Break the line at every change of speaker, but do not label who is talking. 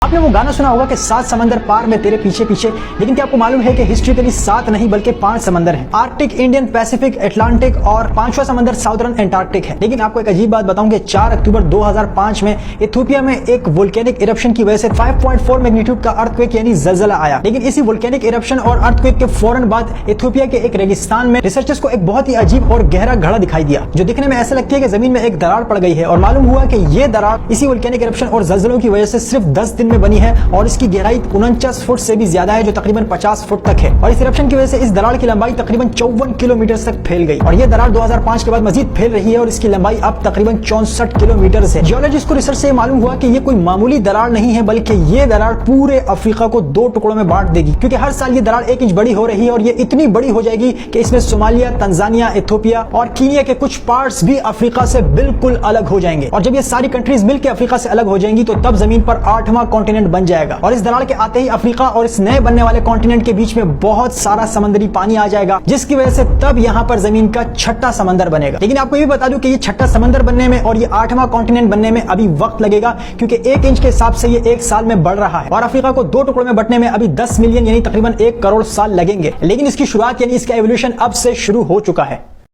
आपने वो गाना सुना होगा कि 7 समंदर पार में तेरे पीछे पीछे, लेकिन क्या आपको मालूम है कि हिस्ट्रिकली 7 नहीं बल्कि 5 समंदर हैं। आर्कटिक, इंडियन, पैसिफिक, अटलांटिक और 5वां समंदर साउदर्न एंटार्क्टिक है। लेकिन आपको एक अजीब बात बताऊं कि 4 अक्टूबर 2005 में इथियोपिया में एक वोल्केनिक इरप्शन की वजह से 5.4 मैग्नीट्यूड का अर्थक्वेक यानी ज़लज़ला आया। लेकिन इसी वोल्केनिक इरप्शन और अर्थक्वेक के फौरन बाद इथियोपिया के एक रेगिस्तान में रिसर्चर्स को एक बहुत ही अजीब और गहरा घड़ा दिखाई दिया, जो दिखने में ऐसा लगती है कि जमीन में एक दरार पड़ गई है। और मालूम हुआ कि ये दरार इसी वोल्केनिक इरप्शन और ज़लज़लों की वजह से सिर्फ 10 दिन में बनी है और इसकी गहराई 49 फुट से भी ज्यादा है, जो तकरीबन 50 फुट तक है। और इस इरप्शन की वजह से इस दरार की लंबाई तकरीबन 54 किलोमीटर तक फैल गई और ये दरार 2005 के बाद मजीद फैल रही है और इसकी लंबाई अब तकरीबन 64 किलोमीटर है। जियोलॉजिस्ट को रिसर्च से मालूम हुआ कि ये कोई मामूली दरार नहीं है, बल्कि ये दरार पूरे अफ्रीका को 2 टुकड़ों में बांट देगी, क्योंकि हर साल ये दरार 1 इंच बड़ी हो रही है और ये इतनी बड़ी हो जाएगी कि इसमें सोमालिया, तंजानिया, इथियोपिया और कीनिया के कुछ पार्ट्स भी अफ्रीका से बिल्कुल अलग हो जाएंगे। और जब ये सारी कंट्रीज मिलकर अफ्रीका से अलग हो जाएंगी तो तब जमीन पर 8वां कॉन्टिनेंट बन जाएगा। और इस दरार के आते ही अफ्रीका और इस नए बनने वाले कॉन्टिनेंट के बीच में बहुत सारा समंदरी पानी आ जाएगा, जिसकी वजह से तब यहाँ पर जमीन का 6ठा समंदर बनेगा। लेकिन आपको ये भी बता दूं कि ये 6ठा समंदर बनने में और ये 8वां कॉन्टिनेंट बनने में अभी वक्त लगेगा, क्योंकि 1 इंच के हिसाब से ये 1 साल में बढ़ रहा है और अफ्रीका को 2 टुकड़ों में बंटने में अभी 10 मिलियन यानी तकरीबन 1 करोड़ साल लगेंगे। लेकिन इसकी शुरुआत यानी इसका एवोल्यूशन अब से शुरू हो चुका है।